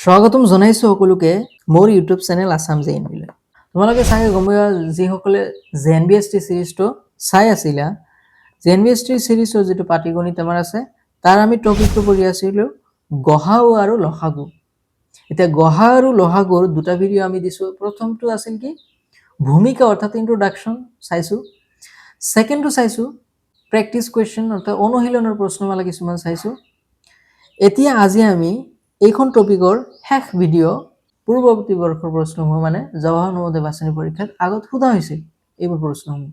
স্বাগতম জনাইছো সকলোকে মোৰ ইউটিউব চেনেল আসাম জেএনবিলৈ। তোমালোকে চাগে গম পোৱা যিসকলে জেএনবিএছটি সিৰিজটো চাই আছিলা, জেএনবিএছটি সিৰিজৰ যিটো পাটিগণিত আমাৰ আছে তাৰ আমি টপিকটো পঢ়ি আছিলো গহাও আৰু লসাগু। এতিয়া গহা আৰু লসাগুৰ দুটা ভিডিও আমি দিছো। প্ৰথমটো আছিল কি ভূমিকা অৰ্থাৎ ইন্ট্ৰোডাকশন চাইছো, সেকেন্ডটো চাইছো প্ৰেক্টিস কোৱেশ্চন অৰ্থাৎ অনুশীলনৰ প্ৰশ্নমালা কিছুমান চাইছো। এতিয়া আজি আমি এইখন টপিকৰ শেষ ভিডিও পূৰ্ববৰ্তী বৰ্ষৰ প্ৰশ্নসমূহ মানে জৱাহৰ নৱোদয় বাছনি পৰীক্ষাত আগত সোধা হৈছিল এইবোৰ প্ৰশ্নসমূহ,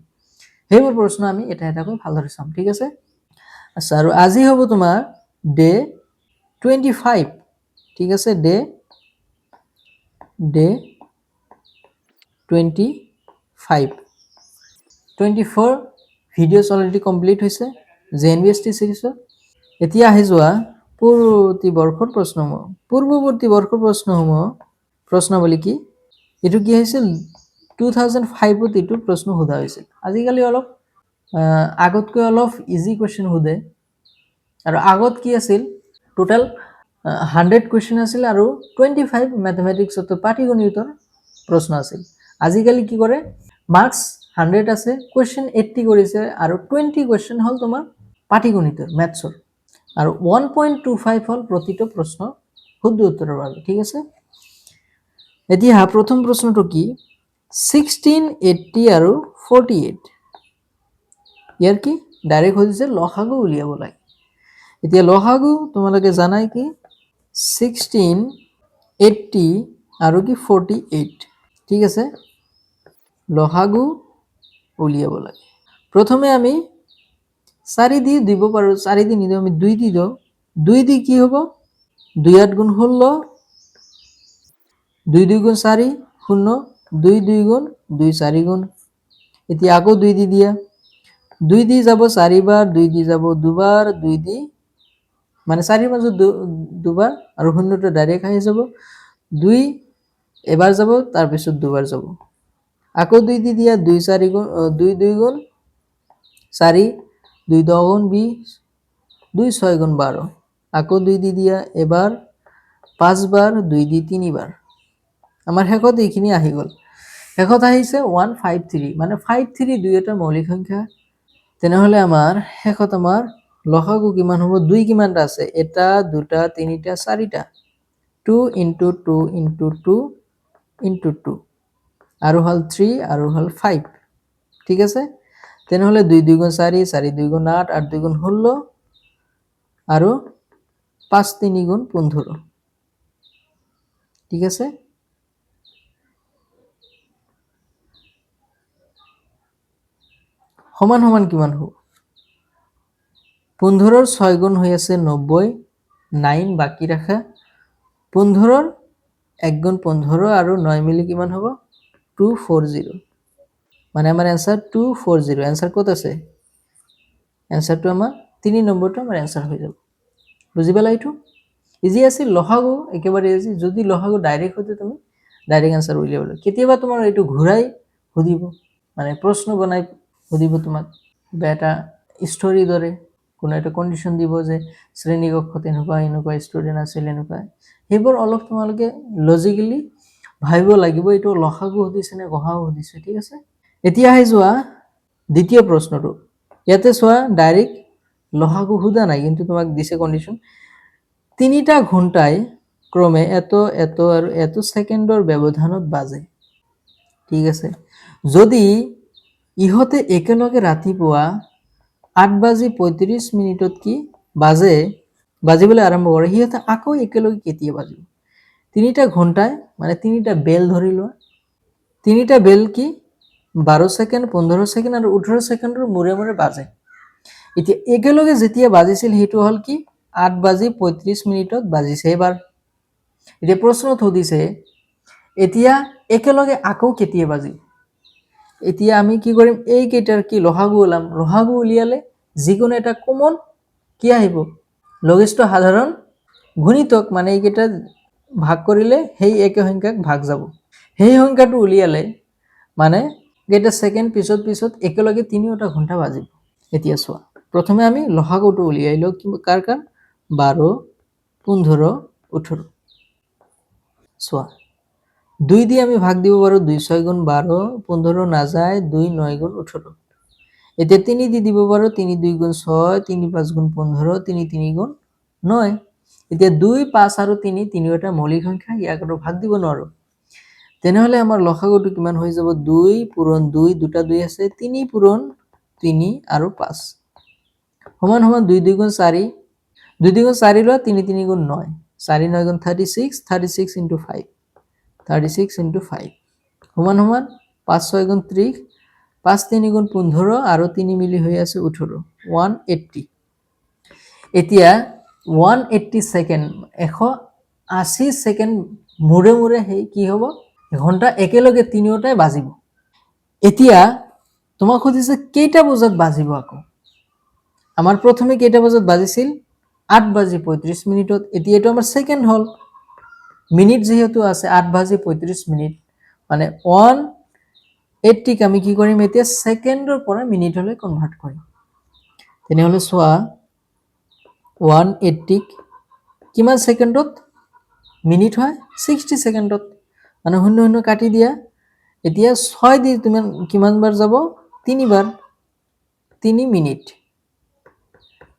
সেইবোৰ প্ৰশ্ন আমি এটা এটাকৈ ভালদৰে চাম, ঠিক আছে। আচ্ছা, আৰু আজি হ'ব তোমাৰ ডে 25, ঠিক আছে, ডে 25 24 ভিডিওস অলৰেডি কমপ্লিট হৈছে জেএনবিএছটি সিৰিজৰ। এতিয়া আহি যোৱা পূৰ্ববৰ্তী বৰ্ষৰ প্ৰশ্নসমূহ। পূৰ্ববৰ্তী বৰ্ষৰ প্ৰশ্নসমূহ প্ৰশ্নাৱলী কি এইটো কি হৈছিল 2005ত এইটো প্ৰশ্ন সোধা হৈছিল। আজিকালি অলপ আগতকৈ অলপ ইজি কোৱেশ্চন সোধে, আৰু আগত কি আছিল টোটাল 100 কোৱেশ্চন আছিল আৰু 25 ম্যাথমেটিক্সৰ পাটিগণিতৰ প্ৰশ্ন আছিল। আজিকালি কি কৰে মাৰ্কস 100 আছে, কোৱেশ্চন 80 কৰিছে আৰু 20 কোৱেশ্চন হল তোমাৰ পাটিগণিতৰ ম্যাথছৰ, আৰু 1.25 হল প্ৰতিটো প্ৰশ্ন শুদ্ধ উত্তৰৰ বাবে, ঠিক আছে। এতিয়া প্ৰথম প্ৰশ্নটো কি 1680 আৰু 48, ইয়াৰ কি ডাইৰেক্ট হৈছে লসাগু উলিয়াব লাগে। এতিয়া লসাগু তোমালোকে জানাই কি 1680 আৰু কি 48, ঠিক আছে, লসাগু উলিয়াব লাগে। প্ৰথমে আমি 4 দি দিব পাৰো, 4 দি নিদিও আমি 2 দি দিও। 2 দি কি হ'ব 2 8 গুণ 16, 2 2 গুণ 4 0, 2 2 গুণ 2 4 গুণ। এতিয়া আকৌ 2 দি দিয়া, 2 দি যাব 4 বাৰ, 2 দি যাব দুবাৰ, 2 দি মানে 4 মাজত দুবাৰ আৰু শূন্যটো ডাইৰেক্ট আহি যাব, 2 এবাৰ যাব তাৰ পিছত দুবাৰ যাব। আকৌ 2 দি দিয়া 2 4 গুণ 2 2 গুণ 4, 2 10 গুণ 20, 2 6 গুণ 12। আকৌ 2 দি দিয়া এবাৰ 5 বাৰ, 2 দি 3 বাৰ। আমাৰ শেষত এইখিনি আহি গল। শেষত আহিছে 153, মানে 53 দুই এটা মৌলিক সংখ্যা। তেনেহলে আমাৰ শেষত আমাৰ লসাগু কিমান হ'ব, 2 কিমানটা আছে, এটা দুটা তিনিটা চাৰিটা, 2 into 2 into 2 into 2 আৰু হল 3 আৰু হল 5, ঠিক আছে। তেনেহলে 2 2 গুণ 4, 4 2 গুণ 8, 8 2 গুণ 16 আৰু 5 3 গুণ 15, ঠিক আছে। সমান সমান কিমান হ'ব, 15ৰ 6 গুণ হৈ আছে 90, 9 বাকি ৰাখা, 15ৰ 1 গুণ 15 আৰু 9 মিলি কিমান হ'ব 240, মানে আমাৰ এনসাৰ 240। এনসাৰ কত আছে, এনসাৰটো আমাৰ 3 নম্বৰটো আমাৰ এনসাৰ হৈ যাব। বুজি পালা, এইটো ইজি আছিল। লসাগু একেবাৰে ইজি, যদি লসাগু ডাইৰেক্ট হতে তুমি ডাইৰেক্ট এনসাৰ উলিয়াব লাগে। কেতিয়াবা তোমাৰ এইটো ঘূৰাই সুধিব, মানে প্ৰশ্ন বনাই সুধিব তোমাক, বা এটা ষ্টৰী দৰে কোনো এটা কন্ডিশন দিব যে শ্ৰেণীকক্ষত এনেকুৱা এনেকুৱা ষ্টুডেন্ট আছিল এনেকুৱা, সেইবোৰ অলপ তোমালোকে লজিকেলি ভাবিব লাগিব এইটো লসাগু সুধিছে নে গহাও সুধিছে, ঠিক আছে। এতিয়া আহি যোৱা দ্বিতীয় প্ৰশ্নটো। ইয়াতে চোৱা ডাইৰেক্ট লসাগু সোধা নাই, কিন্তু তোমাক দিছে কন্ডিশন 3টা ঘণ্টায় ক্ৰমে এত এত আৰু এত সেকেন্ডৰ ব্যৱধানত বাজে, ঠিক আছে। যদি ইহঁতে একেলগে ৰাতিপুৱা 8:35 কি বাজিবলৈ আৰম্ভ কৰে, সিহঁতে আকৌ একেলগে কেতিয়া বাজিব। 3টা ঘণ্টায় মানে 3টা বেল ধৰি লোৱা, 3টা বেল কি 12 সেকেন্ড 15 সেকেন্ড আৰু 18 সেকেন্ডৰ মূৰে মূৰে বাজে। এতিয়া একেলগে যেতিয়া বাজিছিল সেইটো হল কি 8:35 বাজিছে এবাৰ। এতিয়া প্ৰশ্নত সুধিছে এতিয়া একেলগে আকৌ কেতিয়া বাজিব। এতিয়া আমি কি কৰিম, এই কেইটাৰ কি লসাগু ওলাম, লসাগু উলিয়ালে যিকোনো এটা কমন কি আহিব লঘিষ্ঠ সাধাৰণ গুণিতক, মানে এই কেইটা ভাগ কৰিলে সেই একে সংখ্যাক ভাগ যাব। সেই সংখ্যাটো উলিয়ালে মানে কেইটা সেকেন্ড পিছত পিছত একেলগে 3টা ঘণ্টা বাজিব। এতিয়া চোৱা প্ৰথমে আমি লসাগুটো উলিয়াই লও, কাৰ কাৰ 12 15 18। চোৱা 2 দিয়ে আমি ভাগ দিব পাৰো 2 6 গুণ 12 15 নাযায় 2 9 গুণ 18 এতিয়া 3 দি দিব পাৰো 3 2 গুণ 6 3 5 গুণ 15 3 3 গুণ 9 এতিয়া 2 5 আৰু 3 তিনিওটা মৌলিক সংখ্যা ইয়াক আৰু ভাগ দিব নোৱাৰো তেনেহলে আমাৰ লসাগুটো কিমান হৈ যাব 2 পূৰণ 2 দুটা 2 আছে 3 পূৰণ 3 আৰু 5 সমান সমান 2 2 গুণ 4 2 2 গুণ 4 লোৱা 3 3 গুণ 9 4 9 গুণ 36 36 into 5 36 into 5 সমান সমান 5 6 গুণ 30 5 3 গুণ 15 আৰু 3 মিলি হৈ আছে 18 180 এতিয়া 180 সেকেন্ড 180 সেকেন্ড মুৰে মুৰে হেই কি হ'ব ঘন্টা একেলগে তিনিওটাই বাজিব এতিয়া তোমাক খুদিছে কেইটা বজাত বাজিব আকৌ আমাৰ প্ৰথমে কেইটা বজাত বাজিছিল 8:35 এতিয়া এটো আমাৰ সেকেন্ড হল মিনিট যেহেতু আছে 8:35 মানে 180 ক আমি কি কৰিম এতিয়া সেকেন্ডৰ পৰা মিনিটলৈ কনভাৰ্ট কৰিম তেনেহলে সোৱা 180 কিমান সেকেন্ডত মিনিট হয় 60 সেকেন্ডত মানে 0 0 কাটি দিয়া এতিয়া 6 দি তুমি কিমান বাৰ যাব 3 বাৰ 3 মিনিট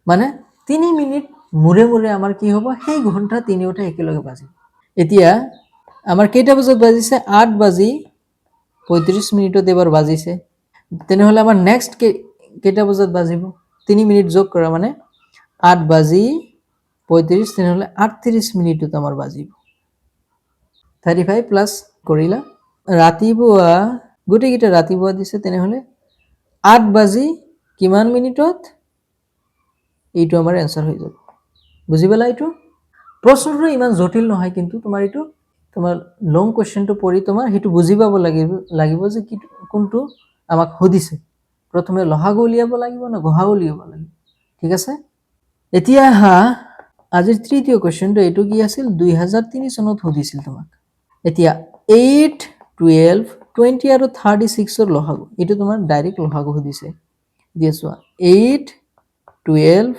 মানে 3 মিনিট মুৰে মুৰে আমাৰ কি হ'ব সেই ঘন্টা তিনিওটা একেলগে বাজিব এতিয়া আমাৰ কেইটা বজাত বাজিছে 8:35 এবাৰ বাজিছে তেনেহলে আমাৰ নেক্সট কেইটা বজাত বাজিব 3 মিনিট যোগ কৰা মানে 8:35 তেনেহলে 38 মিনিটত আমাৰ বাজিব 35 প্লাস কৰিলা ৰাতিপুৱা গুটেকিটা ৰাতিপুৱা দিছে তেনেহলে 8 কিমান মিনিটত এইটো আমাৰ এনসাৰ হৈ যাব বুজি পালা এইটো প্ৰশ্নটো ইমান জটিল নহয় কিন্তু তোমাৰ এইটো তোমাৰ লং কোৱেশ্চনটো পঢ়ি তোমাৰ হেতু বুজি পাব লাগিব যে কি কোনটো আমাক হদিছে প্ৰথমে লহাগু উলিয়াব লাগিব না গহাগু উলিয়াব লাগিব ঠিক আছে এতিয়া হা আজিৰ তৃতীয় কোৱেশ্চনটো এইটো কি আছিল 2003 চনত হদিছিল তোমাক এতিয়া 8 12 20 আৰু 36 ৰ লহাগু এইটো তোমাৰ ডাইৰেক্ট লহাগু হদিছে দিয়া চোৱা 8 12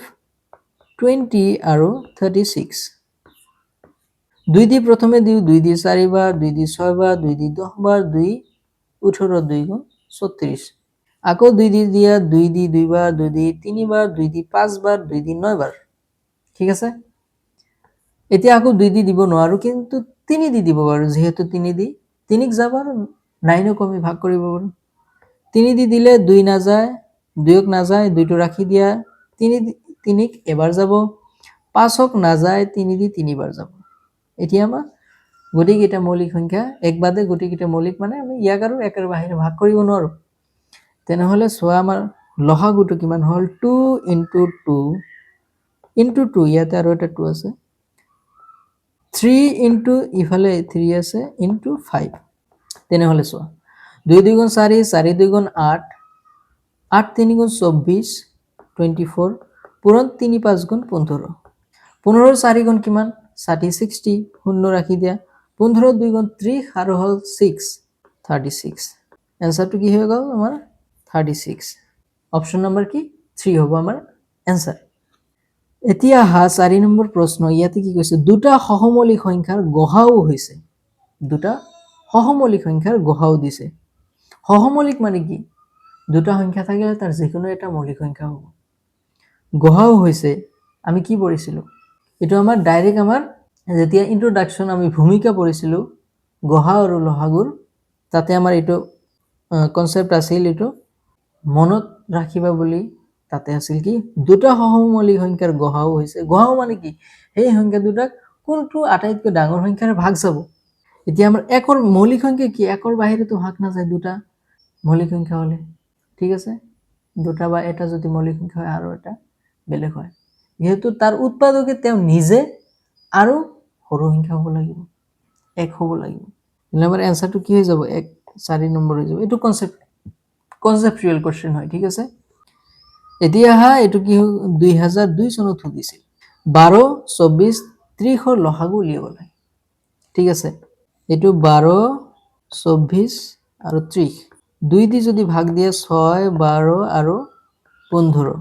20 আৰু 36 2 দি প্ৰথমে দিও 2 দি 4 বাৰ 2 দি 6 বাৰ 2 দি 10 বাৰ 2 18 2 গুণ 36 আকৌ 2 দি দিয়া 2 দি 2 বাৰ 2 দি 3 বাৰ 2 দি 5 বাৰ 2 দি 9 বাৰ ঠিক আছে এতিয়া আকৌ 2 দি দিব নোৱাৰো কিন্তু 3 দি দিব পাৰো যেহেতু 3 দি 3 ক যাব আৰু 9 ক আমি ভাগ কৰিব পাৰো 3 দি দিলে 2 না যায় 2 ক না যায় 2 টো ৰাখি দিয়া 3 ক এবাৰ যাব 5 ক না যায় 3 দি 3 বাৰ যাব এতিয়া আমাৰ গুটি কিটা মৌলিক সংখ্যা এক বাদে গুটি কিটা মৌলিক মানে আমি ইয়াক আৰু একৰ বাহিৰে ভাগ কৰিব নোৱাৰো তেনেহলে সোৱা আমাৰ লহাগুটো কিমান হল 2 into 2 ইয়াতে আৰু এটা 2 আছে 3 into ইফালে 3 আছে into 5 তেনেহলে সোৱা 2 2 গুণ 4 4 2 গুণ 8 8 3 গুণ 24 24 পূৰণ 3 5 গুণ 15 15 4 গুণ কিমান 60 শূন্য ৰাখি দিয়া 15 2 গুণ 30 আৰু হল 6 36 এনসাৰটো কি হৈ গল আমাৰ 36 অপশন নাম্বাৰ কি 3 হ'ব আমাৰ এনসাৰ এতিয়া হা 4 নম্বৰ প্ৰশ্ন ইয়াতে কি কৈছে দুটা সহমৌলিক সংখ্যাৰ গহাও হৈছে দুটা সহমৌলিক সংখ্যাৰ গহাও দিছে সহমৌলিক মানে কি দুটা সংখ্যা থাকিলে তাৰ যিকোনো এটা মৌলিক সংখ্যা হ'ব গহাও হৈছে আমি কি পঢ়িছিলো এটো আমাৰ ডাইৰেক্ট আমাৰ যেতিয়া ইন্ট্ৰোডাকশন আমি ভূমিকা পঢ়িছিলো গহা আৰু লহাগুৰ তাতে আমাৰ এটো কনসেপ্ট আছিল এটো মনত ৰাখিবা বুলি তাতে আছিল কি দুটা সহমৌলিক সংখ্যাৰ গহাও হৈছে গহাও মানে কি এই সংখ্যা দুটাক কোনটো আটাইতকৈ ডাঙৰ সংখ্যাৰ ভাগ যাব এতিয়া আমাৰ একৰ মৌলিক সংখ্যা কি একৰ বাহিৰে তো ভাগ না যায় দুটা মৌলিক সংখ্যা হলে ঠিক আছে দুটা বা এটা যদি মৌলিক সংখ্যা হয় আৰু এটা বেলেগ হয় যেহেতু তাৰ উৎপাদকে তেওঁ নিজে আৰু সৰু সংখ্যা হ'ব লাগিব এক হ'ব লাগিব আমাৰ এনসাৰটো কি হৈ যাব 4 নম্বৰ হৈ যাব এটো কনসেপচুৱেল কোৱেশ্চন হয় ঠিক আছে এতিয়া হা এটো কি 2002 চনত হদিছিল 12 24 30 ৰ লহাগু উলিয়াব লাগে ঠিক আছে এটো 12 24 আৰু 30 2 দি যদি ভাগ দিয়ে 6 12 আৰু 15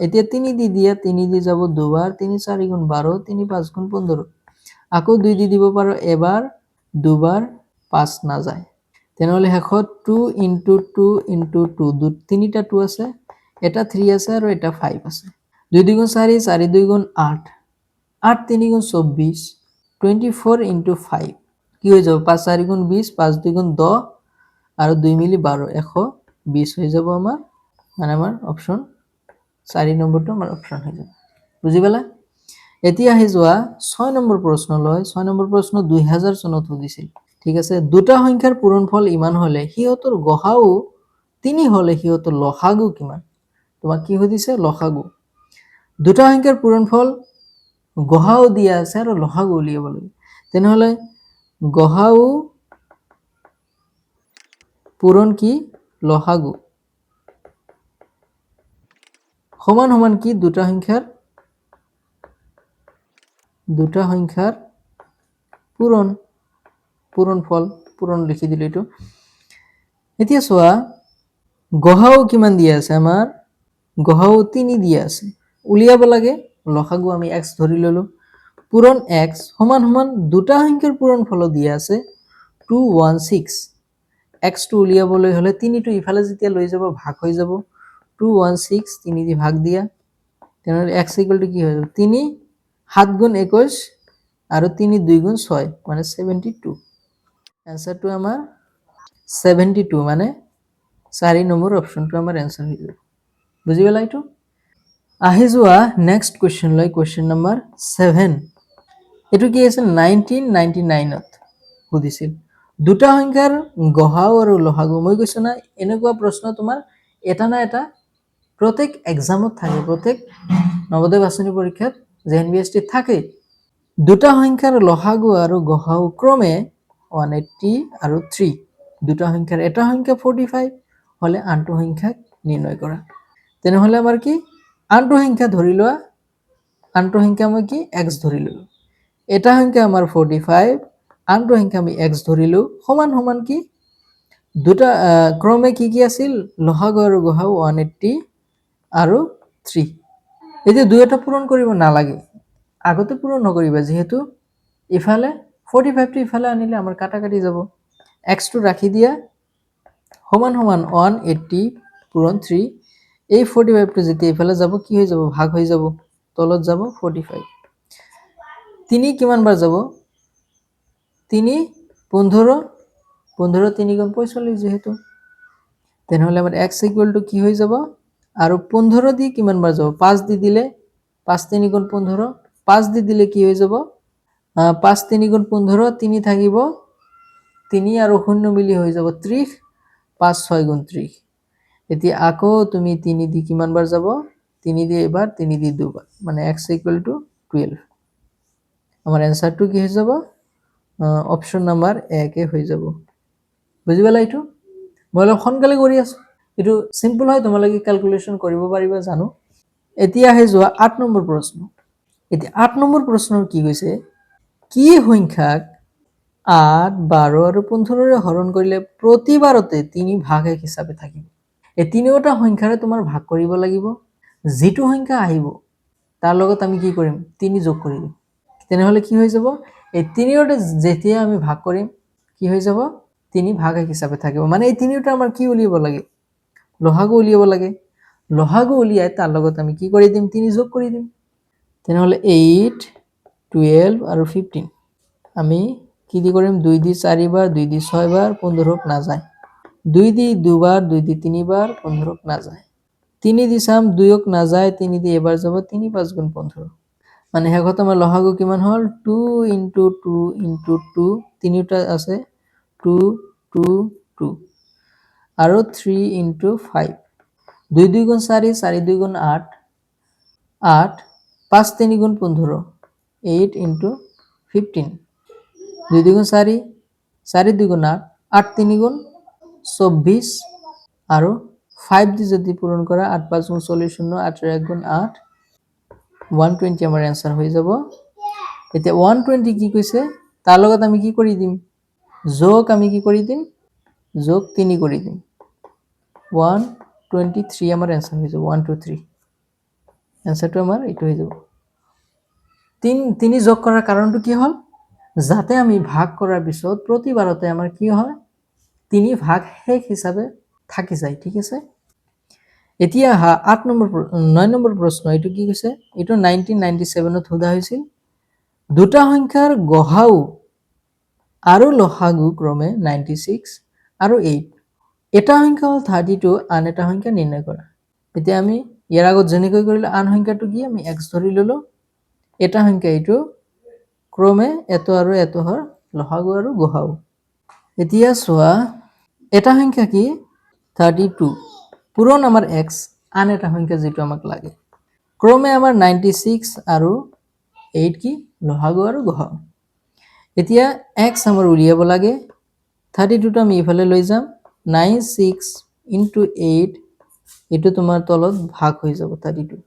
এতিয়া 3 দি দিয়া 3 দি যাব দুবাৰ 3 4 গুণ 12 3 5 গুণ 15 আকৌ 2 দি দিব পাৰো এবাৰ দুবাৰ 5 নাযায় তেনেহ'লে শেষত 2 * 2 * 2 তিনিটা 2 আছে এটা 3 আছে আৰু এটা 5 আছে 2 × 4 4 × 2 = 8 8 × 3 = 24 24 × 5 কি হৈ যাব 5 4 × 20 5 2 × 10 আৰু 2 মিলি 12 120 হৈ যাব আমাৰ মানে আমাৰ অপচন 4 নম্বৰটো আমাৰ অপচন হৈ যাব বুজি পালা এতিয়া আহি যোৱা 6 নম্বৰ প্ৰশ্নলৈ 6 নম্বৰ প্ৰশ্ন 2000 চনত সুধিছিল ঠিক আছে দুটা সংখ্যাৰ পূৰণফল ইমান হলে হিয়তৰ গসাউ 3 হলে হিয়তৰ লসাগু কিমান তোমাক কি সুধিছে লসাগু দুটা সংখ্যাৰ পূৰণফল গসাউ দিয়া আছে আৰু লসাগু উলিয়াব লাগে তেনেহলে গসাউ পূৰণ কি লসাগু সমান সমান কি দুটা সংখ্যাৰ পূৰণফল পূৰণ লিখি দিলো এইটো এতিয়া চোৱা গসাউ কিমান দিয়া আছে আমাৰ গসাউ 3 দিয়া আছে উলিয়াব লাগে লসাগু আমি x ধৰি ললো পূৰণ x সমান সমান দুটা সংখ্যাৰ পূৰণফল দিয়া আছে 216 x টো উলিয়াবলৈ হলে 3 টো ইফালে যেতিয়া লৈ যাব ভাগ হৈ যাব 216 3 দি ভাগ দিয়া তেনেহলে x = কি হৈ যাব 3 7 × 21 আৰু 3 2 × 6 মানে 72 आंसरটো আমাৰ 72 মানে 4 নম্বৰ অপচনটো আমাৰ आंसर হৈ যাব বুজি পালা এইটো আহি যোৱা নেক্সট কোৱেশ্চন লৈ কোৱেশ্চন নম্বৰ 7 এটো কি আছে 1999 ত সুধিছিল দুটা সংখ্যাৰ গসাউ আৰু লসাগু মই কৈছো না এনেকুৱা প্ৰশ্ন তোমাৰ এটা না এটা প্ৰত্যেক এক্সামত থাকে প্ৰত্যেক নৱোদয় বাছনি পৰীক্ষাত জেএনবিএছটি থাকে দুটা সংখ্যাৰ লসাগু আৰু গসাউ ক্ৰমে 180 আৰু 3 দুটা সংখ্যাৰ এটা সংখ্যা 45 হলে আনটো সংখ্যা নিৰ্ণয় কৰা তেনেহলে আমাৰ কি আনটো সংখ্যা ধৰি লোৱা আনটো সংখ্যা মই কি x ধৰি ললো এটা সংখ্যা আমাৰ 45 আনটো সংখ্যা আমি x ধৰিলো সমান সমান কি দুটা ক্ৰমে কি আছিল লসাগু আৰু গসাউ 180 আৰু 3 এতিয়া দুইটা পূৰণ কৰিব নালাগে আগতে পূৰণ নকৰিবা যেহেতু ইফালে 45 টো ইফালে আনিলে আমাৰ কাটা কাটি যাব x টো ৰাখি দিয়া সমান সমান 180 পূৰণ 3 এই 45 টো যেতিয়া ইফালে যাব কি হৈ যাব ভাগ হৈ যাব তলত যাব 45 3 কিমান বাৰ যাব 3 15 15 3 × 45 যেহেতু তেনেহলে আমাৰ x = কি হৈ যাব আৰু 15 দি কিমান বাৰ যাব 5 দি দিলে 5 3 × 15 5 দি দিলে কি হৈ যাব 5 3 × 15 3 থাকিব 3 আৰু 0 মিলি হৈ যাব 30 5 6 × 30 এতিয়া আকৌ তুমি 3 দি কিমান বাৰ যাব 3 দি এবাৰ 3 দি দুবাৰ মানে x = 12 আমাৰ आंसरটো কি হৈ যাব অপচন নাম্বাৰ 1 এ হৈ যাব বুজি পালা এইটো মই অলপ সোনকালে কৰি আছো এটো সিম্পল হয় তোমালোকে ক্যালকুলেশন কৰিব পাৰিবা জানো এতিয়া আহে যোৱা 8 নম্বৰ প্ৰশ্ন এতিয়া 8 নম্বৰ প্ৰশ্নৰ কি কৈছে কি সংখ্যাক 8 12 আৰু 15 ৰে হৰণ কৰিলে প্ৰতিবাৰতে 3 ভাগ এক হিচাপে থাকিব এই তিনিওটা সংখ্যাৰে তোমাৰ ভাগ কৰিব লাগিব যেটো সংখ্যা আহিব তাৰ লগত আমি কি কৰিম 3 যোগ কৰি দিম তেনেহলে কি হৈ যাব এই তিনিওটা যেতিয়া আমি ভাগ কৰিম কি হৈ যাব 3 ভাগ এক হিচাপে থাকিব মানে এই তিনিওটা আমাৰ কি উলিয়াব লাগে লসাগু উলিয়াব লাগে লসাগু উলিয়াই তাৰ লগত আমি কি কৰি দিম 3 যোগ কৰি দিম তেনেহলে 8 12 আৰু 15 আমি কি দি কৰিম 2 দি 4 বাৰ 2 দি 6 বাৰ 15 ক না যায় 2 দি দুবাৰ 2 দি 3 বাৰ 15 ক না যায় 3 দি সাম 2 ক না যায় 3 দি এবাৰ যাব 3 5 গুণ 15 মানে হেগত আমাৰ লসাগু কিমান হল 2 * 2 * 2 তিনিটা আছে 2 2 2 আৰু 3 * 5 2 2 গুণ 4 4 2 গুণ 8 8 5 3 গুণ 15 8 * 15 2 2 গুণ 4 4 2 গুণ 8 8 3 গুণ 24 আৰু 5 দি যদি পূৰণ কৰা 8 5 গুণ 40 শূন্য 8 1 গুণ 8 120 আমাৰ आंसर হৈ যাব এতিয়া 120 কি কৈছে তাৰ লগত আমি কি কৰি দিম যোগ আমি কি কৰি দিম যোগ 3 কৰি দিম 123 আমাৰ आंसर হৈ যাব 123 आंसरটো আমাৰ এইটো হৈ যাব 3 যোগ কৰাৰ কাৰণটো কি হল যাতে আমি ভাগ কৰাৰ পিছত প্ৰতিবাৰতে আমাৰ কি হয় 3 ভাগ শেষ হিচাপে থাকি যায় ঠিক আছে এতিয়া 9 নম্বৰ প্ৰশ্ন এইটো কি কৈছে এইটো 1997 ত সোধা হৈছিল দুটা সংখ্যাৰ গহাও আৰু লসাগু ক্ৰমে 96 আৰু 8 এটা সংখ্যা হল 32 আন এটা সংখ্যা নিৰ্ণয় কৰা এতিয়া আমি ইয়াৰ আগত যেনেকৈ কৰিলে আন সংখ্যাটো কি আমি x ধৰি ললো এটা সংখ্যা এইটো ক্ৰমে এটো আৰু এটোহৰ লসাগু আৰু গহাও এতিয়া চোৱা এটা সংখ্যা কি 32 পূৰণ আমাৰ x আন এটা সংখ্যা যেটো আমাক লাগে ক্ৰমে আমাৰ 96 আৰু 8 কি লসাগু আৰু গহাও এতিয়া x আমাৰ উলিয়াব লাগে 32 টো আমি ইফালে লৈ যাম 96 8 এটো তোমাৰ তলত ভাগ হৈ যাব 32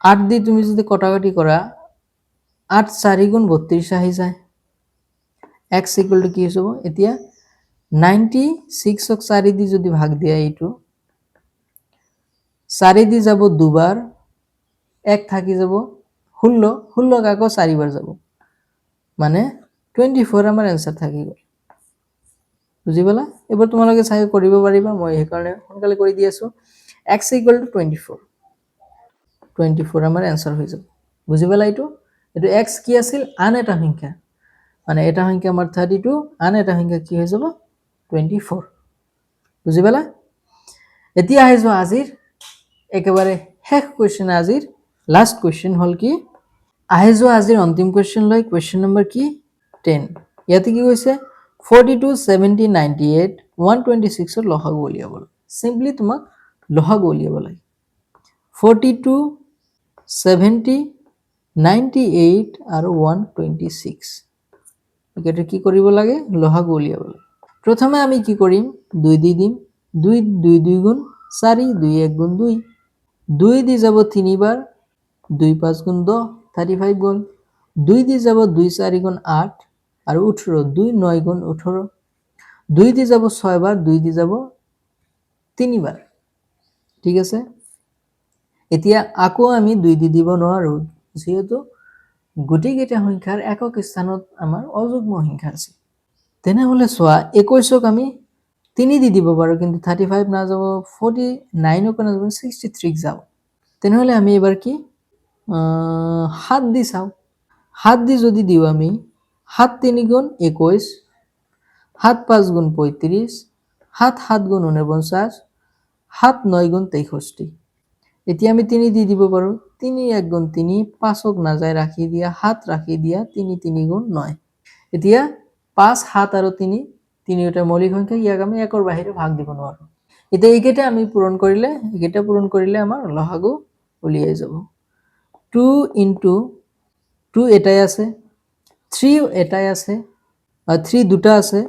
8 দি তুমি যদি কটাকটি কৰা 8 4 গুণ 32 আহি যায় x ইকুৱেল টু কি হ'ব এতিয়া 96 ক 4 দি যদি ভাগ দিয়া এইটো 4 দি যাব দুবাৰ 1 থাকি যাব 16 16 কাকো 4 বাৰ যাব মানে 24 আমাৰ आंसर থাকি গ'ল বুজি পালা এবাৰ তোমালোকে চাই কৰিব পাৰিবা মই এই কাৰণে সোনকালে কৰি দি আছো x 24 24 আমাৰ आंसर হৈ যাব বুজি পালা এইটো x কি আছিল আন এটা সংখ্যা মানে এটা সংখ্যা আমাৰ 32 আন এটা সংখ্যা কি হৈ যাব 24 বুজি পালা এতিয়া আহিছো আজিৰ একেবাৰে শেষ কোৱেশ্চন আজিৰ লাষ্ট কোৱেশ্চন হল কি আহিছো আজিৰ অন্তিম কোৱেশ্চন লৈ কোৱেশ্চন নম্বৰ কি 10 ইয়াতে কি কৈছে 42 70 98 126 ৰ লসাগু উলিয়াব সিম্পলি তোমাক লসাগু উলিয়াব লাগে 42 70 98 আৰু 126 এটা কি কৰিব লাগে লসাগু উলিয়াব লাগে প্ৰথমে আমি কি কৰিম 2 দি দিম 2 2 2 গুণ 4 2 1 গুণ 2 2 দি যাব 3 বাৰ 2 5 গুণ 10 35 গল 2 দি যাব 2 4 গুণ 8 আৰু 18 2 9 গুণ 18 2 দি যাব 6 বাৰ 2 দি যাব 3 বাৰ ঠিক আছে এতিয়া আকৌ আমি 2 দি দিব নোৱাৰো যেহেতু গুটিকেইটা সংখ্যাৰ একক স্থানত আমাৰ অযুগ্ম সংখ্যা আছে তেনেহলে চোৱা 21ক আমি 3 দি দিব পাৰো কিন্তু 35 না যাব 49 ক না যাব 63 ক যাব তেনেহলে আমি এবাৰ কি 7 দি চাও 7 দি যদি দিও আমি 7 3 গুণ 21 7 5 গুণ 35 7 7 গুণ 49 7 9 গুণ 63 এতিয়া আমি 3 দি দিব পাৰো 3 1 গুণ 3 5ক না যায় ৰাখি দিয়া 7 ৰাখি দিয়া 3 3 গুণ 9 এতিয়া 5 7 আৰু 3 তিনিটা মৌলিক সংখ্যা ইয়াক আমি একৰ বাহিৰে ভাগ দিব নোৱাৰো এতিয়া এইকেইটা আমি পূৰণ কৰিলে আমাৰ লসাগু উলিয়াই যাব 2 into 2 এটাই আছে 3 এটাই আছে 3 দুটা আছে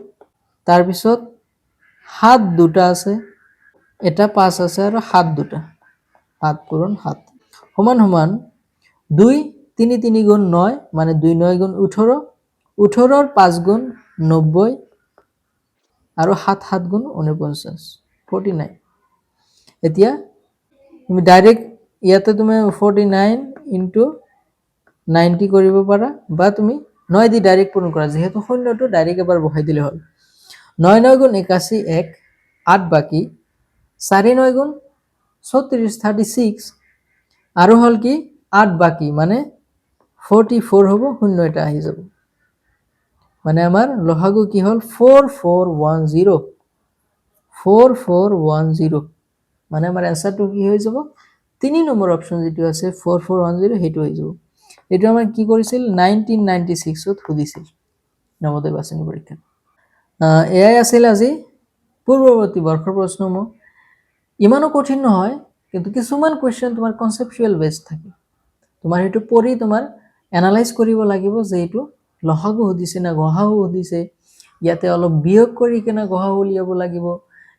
তাৰ পিছত 7 দুটা আছে এটা 5 আছে আৰু 7 দুটা 7 পূৰণ 7 সমান সমান 2 3 3 গুণ 9 মানে 2 9 গুণ 18 18 ৰ 5 গুণ 90 আৰু 7 7 গুণ 49 49 এতিয়া তুমি ডাইৰেক্ট ইয়াতে তুমি 49 into 90 কৰিব পাৰা বা তুমি 9 দি ডাইৰেক্ট পূৰণ কৰা যেহেতু শূন্যটো ডাইৰেক্ট এবাৰ বহাই দিলে হ'ল 9 9 গুণ 81 1 8 বাকি 4 9 গুণ 36 36 আৰু হল কি 8 বাকি মানে 44 হ'ব শূন্য এটা আহি যাব মানে আমাৰ লসাগু কি হল 4410 4410 মানে আমাৰ आंसरটো কি হৈ যাব 3 নম্বৰ অপচন যেটো আছে 4410 হেতু হৈ যাব এটো আমাৰ কি কৰিছিল 1996 ত খুদিছিল নৱোদয় বাছনি পৰীক্ষাত এআই আছিল আজি পূৰ্ববৰ্তী বৰ্ষৰ প্ৰশ্নসমূহ ইমানো কঠিন নহয় কিন্তু কিছুমান কোৱেশ্চন তোমাৰ কনসেপচুৱেল বেস থাকে তোমাৰ হেতু পঢ়ি তোমাৰ এনালাইজ কৰিব লাগিব যে এটো লসাগু হদিছে না গহাও হদিছে ইয়াতে অলপ বিয়োগ কৰি কেনা গহাও উলিয়াব লাগিব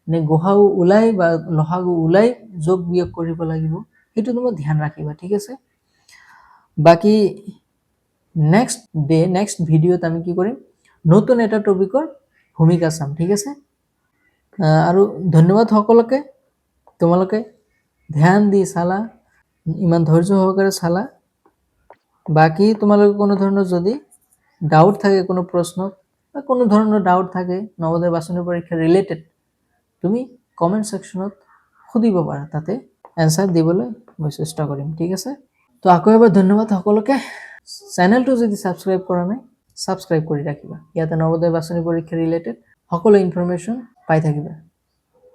নে গহাও উলাই বা লসাগু উলাই যোগ বিয়োগ কৰিব লাগিব হেতু তুমি ধ্যান ৰাখিবা ঠিক আছে বাকি নেক্সট ভিডিওত আমি কি কৰিম নতুন এটা টপিকৰ ভূমিকা চাম ঠিক আছে আৰু ধন্যবাদ সকলোকে তোমালোকে ধ্যান দি চালা ইমান ধৈৰ্য সহকাৰে চালা বাকি তোমালোকে কোনো ধৰণৰ যদি ডাউট থাকে কোনো প্ৰশ্নত বা কোনো ধৰণৰ ডাউট থাকে নৱোদয় বাছনি পৰীক্ষা ৰিলেটেড, তুমি কমেণ্ট ছেকশ্যনত সুধিব পাৰা, তাতে এনচাৰ দিবলৈ মই চেষ্টা কৰিম, ঠিক আছে? তো আকৌ এবাৰ ধন্যবাদ সকলোকে। চেনেলটো যদি ছাবস্ক্ৰাইব কৰা নাই, ছাবস্ক্ৰাইব কৰি ৰাখিবা। ইয়াতে নৱোদয় বাছনি পৰীক্ষা ৰিলেটেড সকলো ইনফৰমেশ্যন পাই থাকিবা।